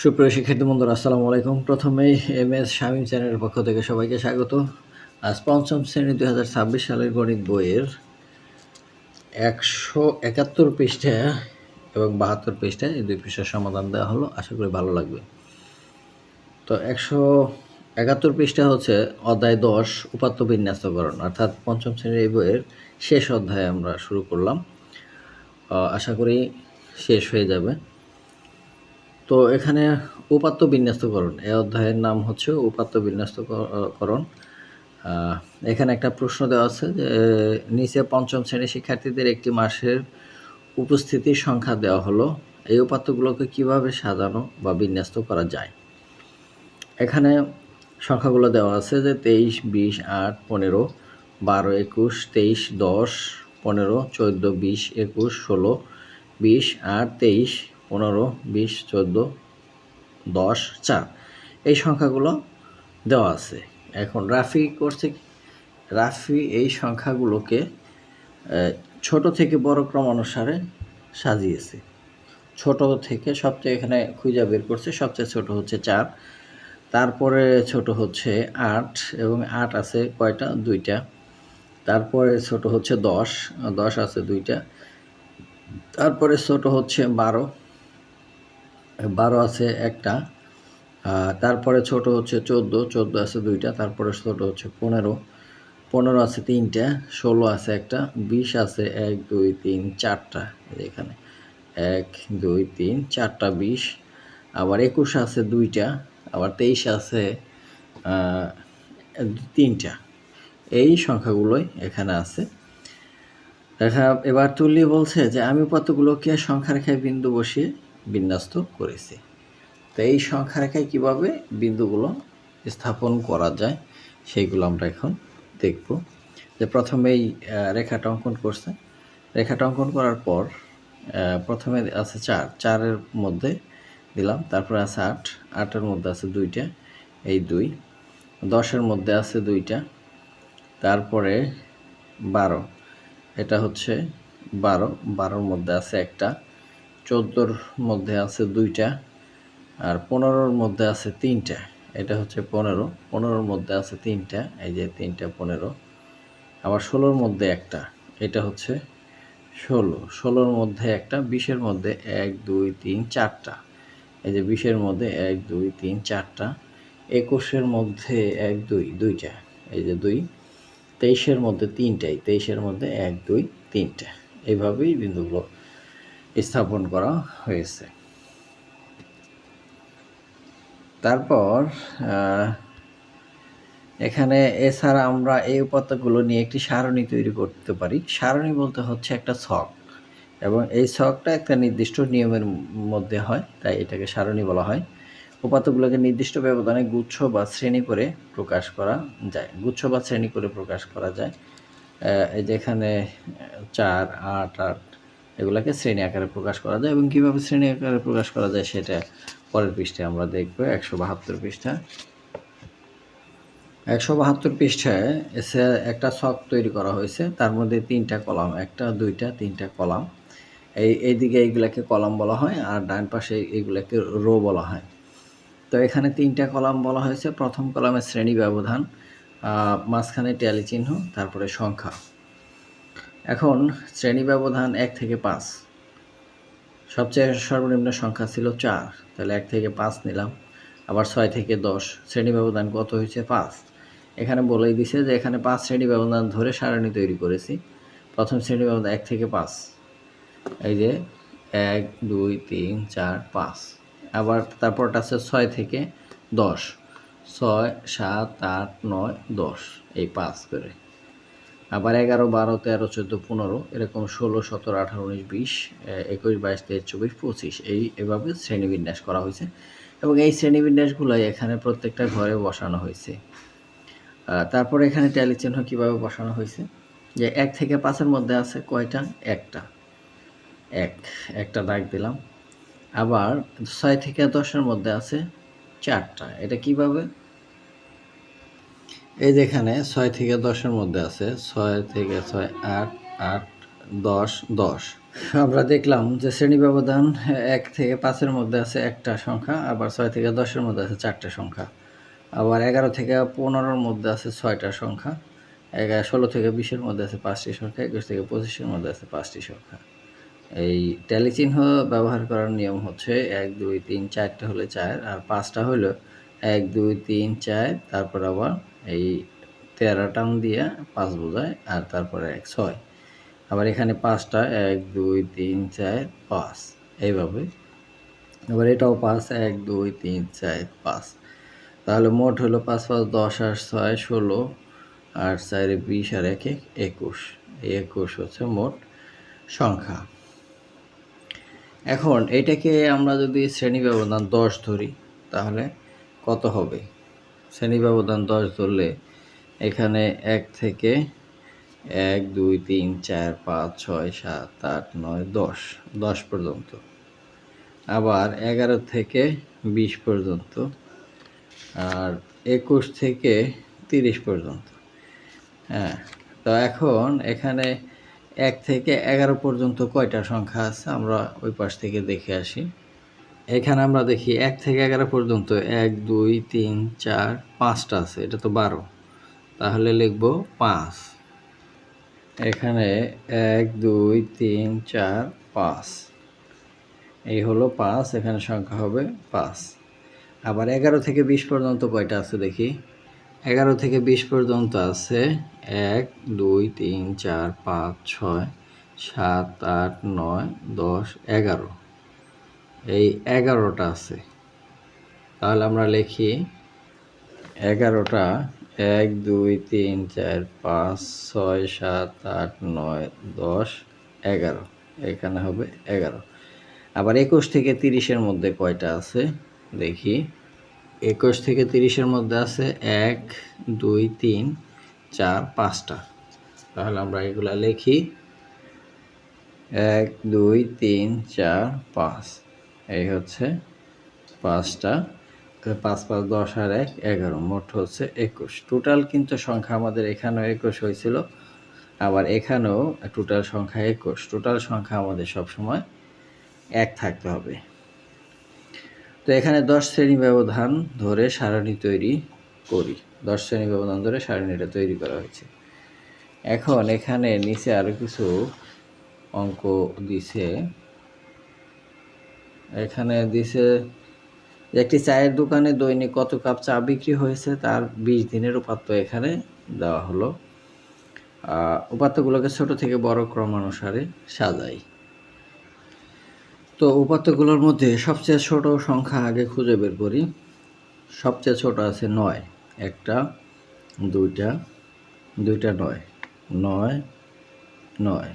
সুপ্রিয় শিক্ষার্থী বন্ধুরা, আসসালামু আলাইকুম। প্রথমেই এমএস শামীম চ্যানেলের পক্ষ থেকে সবাইকে স্বাগত। আজ পঞ্চম শ্রেণী 2026 সালের গণিত বইয়ের 171 পৃষ্ঠা এবং 72 পৃষ্ঠায় এই দুই পৃষ্ঠার সমাধান দেওয়া হলো। আশা করি ভালো লাগবে। তো 171 পৃষ্ঠা হচ্ছে অধ্যায় 10 উপাত্ত বিন্যাস্তকরণ, অর্থাৎ পঞ্চম শ্রেণীর এই বইয়ের শেষ অধ্যায়ে আমরা শুরু করলাম। আশা করি শেষ হয়ে যাবে। তো এখানে উপাত্ত বিন্যস্তকরণ, এই অধ্যায়ের নাম হচ্ছে উপাত্ত বিন্যস্তকরণ। এখানে একটা প্রশ্ন দেওয়া আছে যে নিচে পঞ্চম শ্রেণীর শিক্ষার্থীদের একটি মাসের উপস্থিতির সংখ্যা দেওয়া হলো, এই উপাত্তগুলোকে কিভাবে সাজানো বা বিন্যস্ত করা যায়। এখানে সংখ্যাগুলো দেওয়া আছে যে 23, 20, 8, 15, 12, 21, 23, 10, 15, 14, 20, 21, 16, 20, 8, 23, 15, 20, 14, 10, 4 এই সংখ্যাগুলো দেওয়া আছে। এখন রাফি এই সংখ্যাগুলোকে ছোট থেকে বড় ক্রমানুসারে সাজিয়েছে। ছোট থেকে সবচেয়ে এখানে খুঁজে বের করছে, সবচেয়ে ছোট হচ্ছে 4, তারপরে ছোট হচ্ছে 8 এবং 8 আছে কয়টা? 2টা। তারপরে ছোট হচ্ছে 10, 10 আছে 2টা। তারপরে ছোট হচ্ছে 12, 12 আছে একটা। তারপরে ছোট হচ্ছে 14, 14 আছে 2টা। তারপরে ছোট হচ্ছে 15, 15 আছে 3টা। 16 আছে একটা। 20 আছে 1, 2, 3, 4টা। এখানে 1, 2, 3, 4টা 20। আবার 21 আছে 2টা। আবার 23 আছে 3টা। এই সংখ্যাগুলোই এখানে আছে। এবার তুল্লি বলছে যে আমি উপাত্তগুলোকে সংখ্যা রেখায় বিন্দু বসিয়ে বিন্যস্ত করেছি। তো এই সংখ্যা রেখায় কীভাবে বিন্দুগুলো স্থাপন করা যায় সেইগুলো আমরা এখন দেখব। যে প্রথমেই রেখাটা অঙ্কন করছে। রেখাটা অঙ্কন করার পর প্রথমে আছে 4, 4-এর মধ্যে দিলাম। তারপরে আছে 8, 8-এর মধ্যে আছে 2টা, এই 2। 10-এর মধ্যে আছে 2টা। তারপরে 12, এটা হচ্ছে 12, 12-র মধ্যে আছে একটা। 14-র মধ্যে আছে 2টা। আর 15-র মধ্যে আছে 3টা, এটা হচ্ছে 15, 15-র মধ্যে আছে 3টা, এই যে 3টা 15। আবার 16-র মধ্যে একটা, এটা হচ্ছে 16, 16-র মধ্যে একটা। 20-এর মধ্যে 1, 2, 3, 4টা, এই যে 20-এর মধ্যে 1, 2, 3, 4টা। 21-এর মধ্যে 1, 2, 2টা, এই যে 2। 23-এর মধ্যে 3টাই, 23-এর মধ্যে 1, 2, 3টা। এইভাবেই বিন্দুগুলো স্থাপন করা হয়েছে। তারপর এখানে এছাড়া আমরা এই উপাত্তগুলো নিয়ে একটি সারণী তৈরি করতে পারি। সারণী বলতে হচ্ছে একটা ছক, এবং এই ছকটা একটা নির্দিষ্ট নিয়মের মধ্যে হয়, তাই এটাকে সারণী বলা হয়। উপাত্তগুলোকে নির্দিষ্ট ব্যবধানে গুচ্ছ বা শ্রেণী করে প্রকাশ করা যায়। গুচ্ছ বা শ্রেণী করে প্রকাশ করা যায়। এই যেখানে 4, 8, 8 এগুলাকে শ্রেণী আকারে প্রকাশ করা যায়, এবং কীভাবে শ্রেণী আকারে প্রকাশ করা যায় সেটা পরের পৃষ্ঠায় আমরা দেখব। 172 পৃষ্ঠা। 172 পৃষ্ঠায় এসে একটা ছক তৈরি করা হয়েছে, তার মধ্যে 3টা কলাম, 1, 2, 3টা কলাম। এইদিকে এইগুলাকে কলাম বলা হয়, আর ডান পাশে এইগুলাকে রো বলা হয়। তো এখানে 3টা কলাম বলা হয়েছে। প্রথম কলামে শ্রেণী ব্যবধান, মাঝখানে ট্যালি চিহ্ন, তারপরে সংখ্যা। এখন শ্রেণী ব্যবধান 1 থেকে 5, সবচেয়ে সর্বনিম্ন সংখ্যা ছিল 4, তাহলে 1 থেকে 5 নিলাম। আবার 6 থেকে 10, শ্রেণী ব্যবধান কত হয়েছে? 5। এখানে বলেই দিছে যে এখানে 5 শ্রেণী ব্যবধান ধরে সারণী তৈরি করেছি। প্রথম শ্রেণী ব্যবধান 1 থেকে 5, এই যে 1, 2, 3, 4, 5। আবার তারপরটা আছে 6 থেকে 10, 6, 7, 8, 9, 10, এই 5 করে। আবার 11, 12, 13, 14, 15, এরকম 16, 17, 18, 19, 20, 21, 22, 23, 24, 25 এভাবে শ্রেণীবিন্যাস করা হয়েছে, এবং এই শ্রেণীবিন্যাসগুলোই এখানে প্রত্যেকটা ঘরে বসানো হয়েছে। তারপরে এখানে ট্যালি চিহ্ন কীভাবে বসানো হয়েছে, যে 1 থেকে 5-এর মধ্যে আছে কয়টা? একটা, একটা দাগ দিলাম। আবার 6 থেকে 10-এর মধ্যে আছে 4টা, এটা কিভাবে? এই যেখানে 6 থেকে 10-এর মধ্যে আছে 6 থেকে 6, 8, 8, 10, 10, আমরা দেখলাম যে শ্রেণী ব্যবধান 1 থেকে 5-এর মধ্যে আছে একটা সংখ্যা, আবার 6 থেকে 10-এর মধ্যে আছে 4টা সংখ্যা, আবার 11 থেকে 15-এর মধ্যে আছে 6টা সংখ্যা, 16 থেকে 20-এর মধ্যে আছে 5টি সংখ্যা, 21 থেকে 25-এর মধ্যে আছে 5টি সংখ্যা। এই ট্যালি চিহ্ন ব্যবহার করার নিয়ম হচ্ছে 1 2 3 4টা হলে 4, আর 5টা হলো 1 2 3 4, তারপর আবার এই 13 টান দিয়ে 5 বোঝায়, আর তারপরে 1 6। আবার এখানে 5টা 1 2 3 4 5 এইভাবে। আবার এটাও 5 1 2 3 4 5। তাহলে মোট হলো 5 5 10 আর 6 16, আর 4 20 আর 1 21। এই 21 হচ্ছে মোট সংখ্যা। এখন এটাকে আমরা যদি শ্রেণী ব্যবধান 10 ধরি তাহলে কত হবে? শ্রেণী ব্যবধান 10 ধরলে এখানে 1 থেকে 1 2 3 4 5 6 7 8 9 10, 10 পর্যন্ত। আবার 11 থেকে 20 পর্যন্ত, আর 21 থেকে 30 পর্যন্ত। হ্যাঁ, তো এখন এখানে 1 থেকে 11 পর্যন্ত কয়টা সংখ্যা আছে আমরা ওই পাশ থেকে দেখে আসি। এখানে আমরা দেখি 1 থেকে 11 পর্যন্ত 1 2 3 4 5টা আছে, এটা তো 12, তাহলে লিখব 5। এখানে 1 2 3 4 5, এই হলো 5, এখানে সংখ্যা হবে 5। আবার 11 থেকে 20 পর্যন্ত কয়টা আছে দেখি। 11 থেকে 20 পর্যন্ত আছে 1 2 3 4 5 6 7 8 9 10 11, এই 11টা আছে। তাহলে আমরা লিখি 11টা 1 2 3 4 5 6 7 8 9 10 11, এখানে হবে 11। আবার 21 থেকে 30-এর মধ্যে কয়টা আছে দেখি। 21 থেকে 30-এর মধ্যে আছে 1 2 3 4 5টা। তাহলে আমরা এগুলা লিখি 1 2 3 4 5, এই হচ্ছে 5টা। 5 5 10 আর 1 11, মোট হচ্ছে 21। টোটাল কিন্তু সংখ্যা আমাদের এখানেও 21 হয়েছিল, আবার এখানেও টোটাল সংখ্যা 21। টোটাল সংখ্যা আমাদের সবসময় 1 থাকতে হবে। তো এখানে 10 শ্রেণী ব্যবধান ধরে সারণী তৈরি করি। 10 শ্রেণী ব্যবধান ধরে সারণীটা তৈরি করা হয়েছে। এখন এখানে নিচে আরও কিছু অঙ্ক দিছে। এখানে দিছে একটি চায়ের দোকানে দৈনিক কত কাপ চা বিক্রি হয়েছে তার 20 দিনের উপাত্ত এখানে দেওয়া হলো। উপাত্তগুলোকে ছোট থেকে বড় ক্রমানুসারে সাজাই। তো উপাত্তগুলোর মধ্যে সবচেয়ে ছোট সংখ্যা আগে খুঁজে বের করি। সবচেয়ে ছোট আছে 9, একটা 2টা 2টা 9 9 9।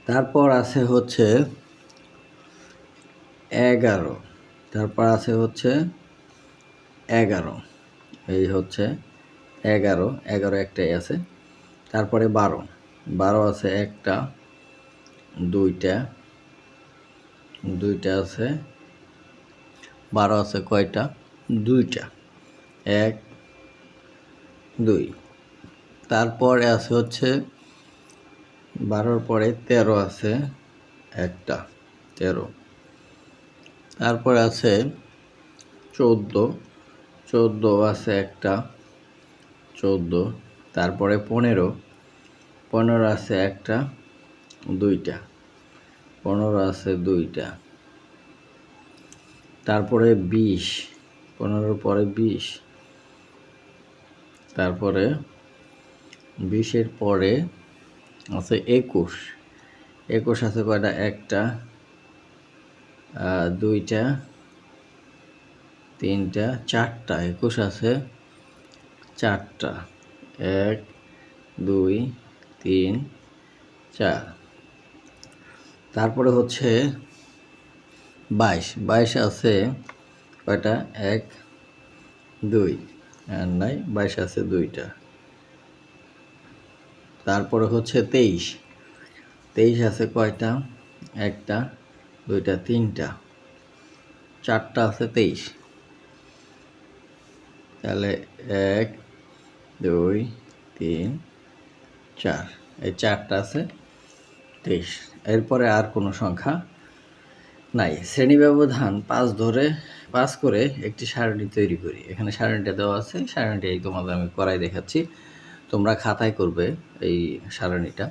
তারপর আছে হচ্ছে 11, তারপর আছে হচ্ছে 11, এই হচ্ছে 11 11 একটাই আছে। তারপরে 12 12 আছে একটা 2টা 2টা আছে। 12 আছে কয়টা? 2টা 1 2। তারপরে আছে হচ্ছে 12-র পরে 13 আছে একটা 13। তারপরে আছে 14 14 আছে একটা 14। তারপরে 15 15 আছে একটা 2টা 15 আছে 2টা। তারপরে 20 15-র পরে 20। তারপরে 20-এর পরে আছে 21 21 আছে কয়টা? একটা 2টা 3টা 4টা 21 আছে 4টা 1 2 3 4। তারপরে হচ্ছে 22 22 আছে কয়টা? 1 2 আর নাই, 22 আছে 2টা। তারপরে হচ্ছে 23 23 আছে কয়টা? একটা 2টা 3টা 4টা আছে 23। তাহলে 1 2 3 4, এই 4টা আছে 23। এরপরে আর কোনো সংখ্যা নাই। শ্রেণী ব্যবধান 5 করে একটি সারণী তৈরি করি। এখানে সারণীটা দেওয়া আছে, সারণীটা তোমাদের আমি করাই দেখাচ্ছি, তোমরা খাতায় করবে এই সারণীটা।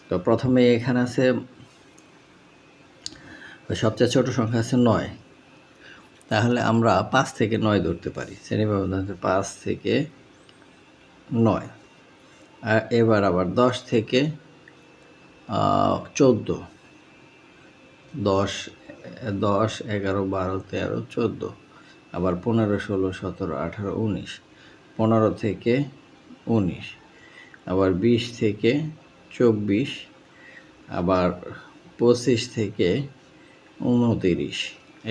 তো প্রথমে এখানে আছে সবচেয়ে ছোট সংখ্যা আছে 9, তাহলে আমরা 5 থেকে 9 ধরতে পারি। শ্রেণী ব্যবধান 5 থেকে 9। আর এবার আবার 10 থেকে 14, 10, 11, 12, 13, 14, আবার 15, 16, 17, 18, 19, 15 থেকে 19, আবার 20 থেকে 24, আবার 25 থেকে 29।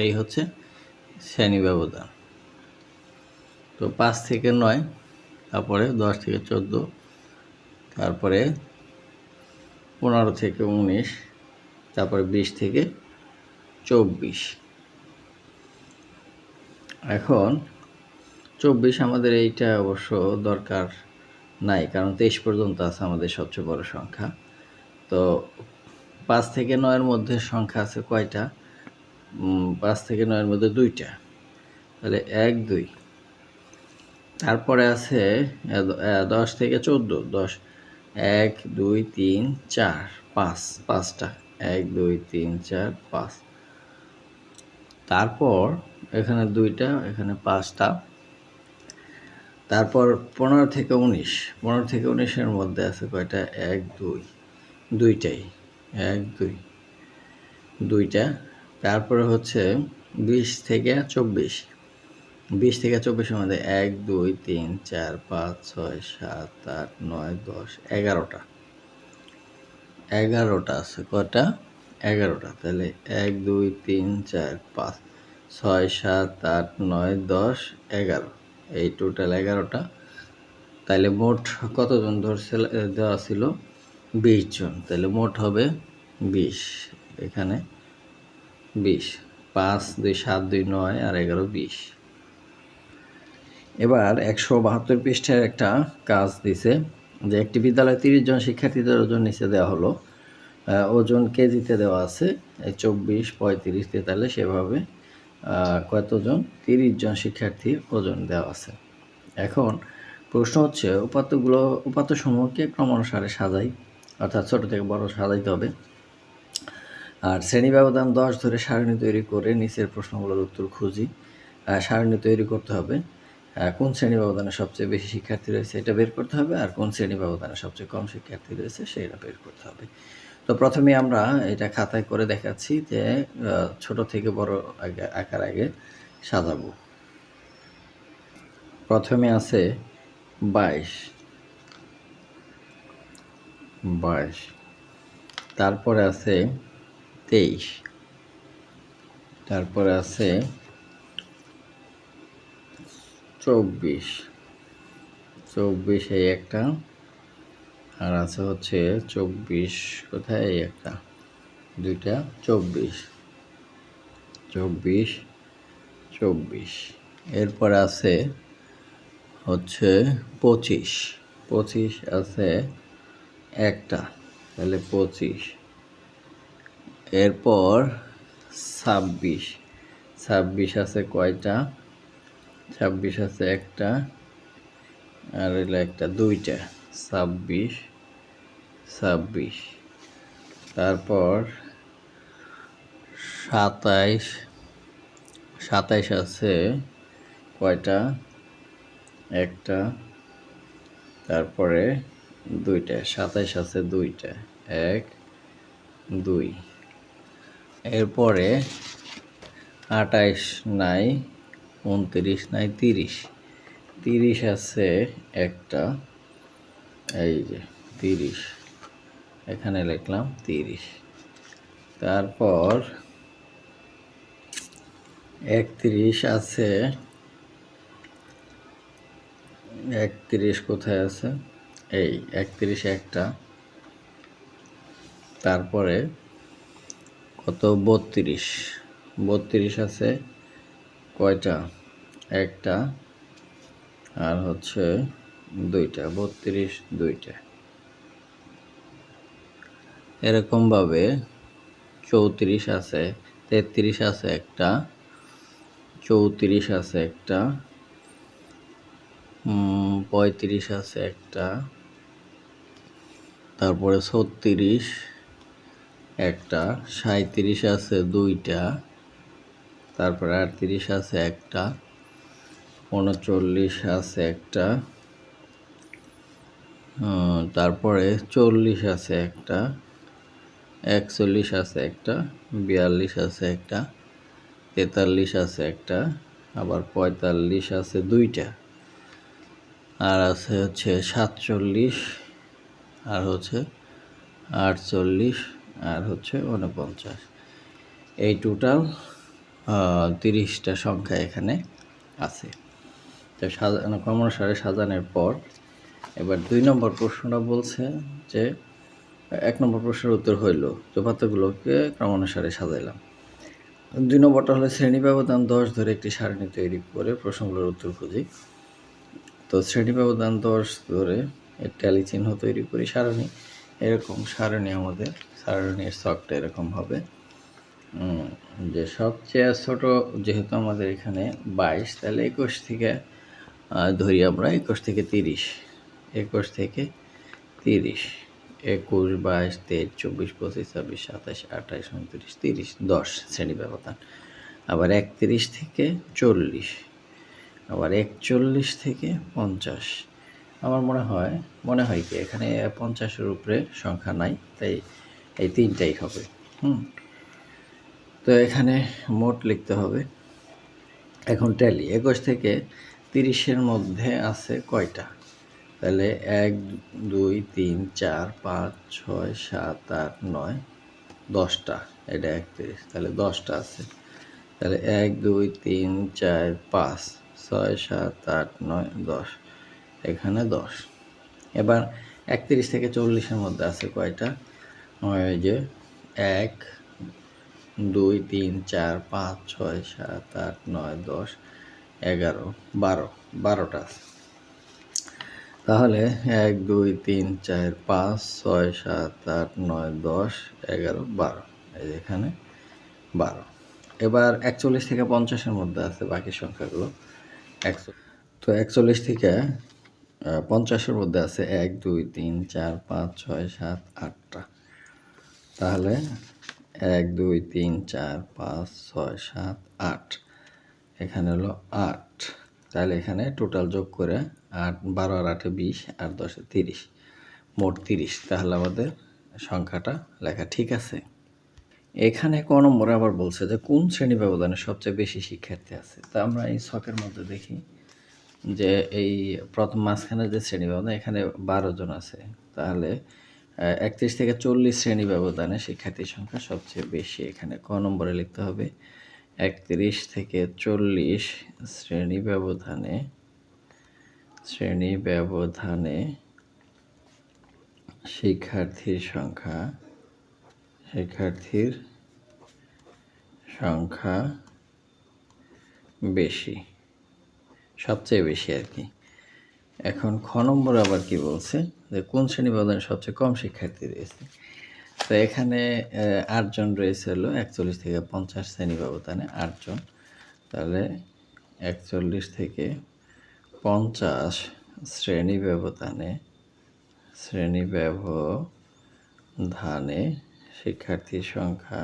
এই হচ্ছে শ্রেণী ব্যবধান। তো 5 থেকে 9, তারপরে 10 থেকে 14, তারপরে 15 থেকে 19, তারপরে 20 থেকে 24। এখন 24 আমাদের এইটা অবশ্য দরকার নাই, কারণ 23 পর্যন্ত আছে আমাদের সবচেয়ে বড় সংখ্যা। তো 5 থেকে 9-এর মধ্যে সংখ্যা আছে কয়টা? 5 থেকে 9-এর মধ্যে 2টা, তাহলে 1, 2। তারপরে আছে 10 থেকে 14, 10, 1, 2, 3, 4, 5, 5টা, 1, 2, 3, 4, 5। তারপর এখানে 2টা, এখানে 5টা। তারপর 15 থেকে 19, 15 থেকে 19-এর মধ্যে আছে কয়টা? 1, 2, 2টাই, 1, 2, 2টা। তারপরে হচ্ছে 20 থেকে 24, 20 থেকে 24-এর মধ্যে 1, 2, 3, 4, 5, 6, 7, 8, 9, 10, 11টা, 11টা আছে। কয়টা? 11টা। তাহলে 1, 2, 3, 4, 5, 6, 7, 8, 9, 10, 11, এই টোটাল 11টা। তাইলে মোট কতজন দেওয়া ছিল? 20 জন। তাহলে মোট হবে 20। এখানে 20, 5, 2, 7, 2, 9, আর 11, 20। এবার 172 পৃষ্ঠার একটা কাজ দিছে, যে একটি বিদ্যালয়ে 30 জন শিক্ষার্থীদের ওজন নিচে দেওয়া হলো। ওজন কেজিতে দেওয়া আছে, 24, 35, 43, সেভাবে কতজন? 30 জন শিক্ষার্থীর ওজন দেওয়া আছে। এখন প্রশ্ন হচ্ছে উপাত্তসমূহকে ক্রমানুসারে সাজাই, অর্থাৎ ছোট থেকে বড় সাজাইতে হবে। আর শ্রেণী ব্যবধান 10 ধরে সারণী তৈরি করে নিচের প্রশ্নগুলোর উত্তর খুঁজি। সারণী তৈরি করতে হবে, কোন শ্রেণী ব্যবধানে সবচেয়ে বেশি শিক্ষার্থী রয়েছে এটা বের করতে হবে, আর কোন শ্রেণী ব্যবধানে সবচেয়ে কম শিক্ষার্থী রয়েছে সেটা বের করতে হবে। তো প্রথমে আমরা এটা খাতায় করে দেখাচ্ছি, যে ছোট থেকে বড় আকার আগে সাজাবো। প্রথমে আছে 22, তারপরে আছে 23, তারপরে আছে 24, এই একটা, আর আছে হচ্ছে 24, কোথায়? এই একটা, 2টা, 24। এরপর আছে হচ্ছে 25 আছে একটা, তাহলে 25। এরপর 26 আছে কয়টা? 26 আছে একটা, আর এলো একটা, 2টা, 26। তারপর 27 আছে কয়টা? একটা, তারপরে 2টা, 27 আছে 2টা, 1, 2। এরপরে 28 নাই, 29 নাই, 30 আছে একটা, এই যে 30, এখানে লিখলাম 30। তারপর 31 আছে, 31 কোথায় আছে? এই 31 একটা, তারপরে কত? 32 আছে কয়টা? একটা, আর হচ্ছে 2টা, 32, 2টা। এরকমভাবে 34 আছে, 33 আছে একটা, 34 আছে একটা, 35 আছে একটা, তারপরে 36 একটা, 37 আছে দুইটা, তারপরে 38 আছে একটা, 39 আছে একটা, তারপরে 40 আছে একটা, 41 আছে একটা, 42 আছে একটা, 43 আছে একটা, আবার 45 আছে দুইটা, আর আছে হচ্ছে 47, আর হচ্ছে 48, আর হচ্ছে 49। এই টোটাল 30টা সংখ্যা এখানে আছে। তো ক্রমানুসারে সাজানোর পর এবার 2 নম্বর প্রশ্নটা বলছে যে 1 নম্বর প্রশ্নের উত্তর হইল যে পাতাগুলোকে ক্রমানুসারে সাজাইলাম। 2 নম্বরটা হলো শ্রেণী ব্যবধান 10 ধরে একটি সারণী তৈরি করে প্রশ্নগুলোর উত্তর খুঁজি। তো শ্রেণী ব্যবধান 10 ধরে ট্যালি চিহ্ন তৈরি করি সারণী। এরকম সারণী আমাদের সারণীর ছকটা এরকম হবে যে সবচেয়ে ছোট যেহেতু আমাদের এখানে 22, তাহলে 21 থেকে ধরি আমরা 21 থেকে 30, 21 থেকে 30, 21, 22, 23, 24, 25, 26, 27, 28, 29, 30, 10 শ্রেণী ব্যবধান। আবার 31 থেকে 40, আবার 41 থেকে 50। আমার মনে হয় কি এখানে 50-এর উপরে সংখ্যা নাই, তাই এই 3টাই হবে। তো এখানে মোট লিখতে হবে। এখন ট্যালি 21 থেকে 30-এর মধ্যে আছে কয়টা? তাহলে 1, 2, 3, 4, 5, 6, 7, 8, 9, 10টা। এটা 31, তাহলে 10টা আছে। তাহলে 1, 2, 3, 4, 5, 6, 7, 8, 9, 10, এখানে 10। এবার 31 থেকে 40-এর মধ্যে আছে কয়টা? ওই যে 1, 2, 3, 4, 5, 6, 7, 8, 9, 10, 11, 12, 12টা আছে। তাহলে 1, 2, 3, 4, 5, 6, 7, 8, 9, 10, 11, 12, এই এখানে 12। এবার 41 থেকে 50-এর মধ্যে আছে বাকি সংখ্যাগুলো। তো 41 থেকে 50-এর মধ্যে আছে 1, 2, 3, 4, 5, 6, 7, 8টা। তাহলে 1, 2, 3, 4, 5, 6, 7, 8, এখানে হলো 8। তাহলে এখানে টোটাল যোগ করে 8, 12 আর 8-এ 20, আর 10-এ 30, মোট 30। তাহলে আমাদের সংখ্যাটা লেখা ঠিক আছে। এখানে ক নম্বরে আবার বলছে যে কোন শ্রেণী ব্যবধানে সবচেয়ে বেশি শিক্ষার্থী আছে। তা আমরা এই ছকের মধ্যে দেখি যে এই প্রথম মাঝখানে যে শ্রেণী ব্যবধান এখানে 12 জন আছে। তাহলে 31 থেকে 40 শ্রেণী ব্যবধানে শিক্ষার্থীর সংখ্যা সবচেয়ে বেশি। এখানে ক নম্বরে লিখতে হবে 31 থেকে 40 শ্রেণী ব্যবধানে শিক্ষার্থীর সংখ্যা বেশি, সবচেয়ে বেশি আর কি। এখন খ নম্বরে আবার কি বলছে যে কোন শ্রেণী ব্যবধানে সবচেয়ে কম শিক্ষার্থী রয়েছে। তো এখানে 8 জন রয়েছে হলো 41 থেকে 50 শ্রেণী ব্যবধানে 8 জন। তাহলে 41 থেকে 50 শ্রেণী ব্যবধানে শিক্ষার্থীর সংখ্যা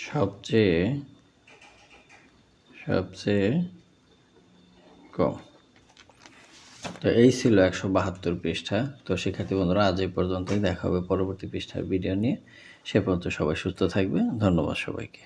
সবচেয়ে কম। তো এই ছিল 172 পৃষ্ঠা। তো শিক্ষার্থী বন্ধুরা আজ এই পর্যন্তই, দেখা হবে পরবর্তী পৃষ্ঠার ভিডিও নিয়ে। সে পর্যন্ত সবাই সুস্থ থাকবে। ধন্যবাদ সবাইকে।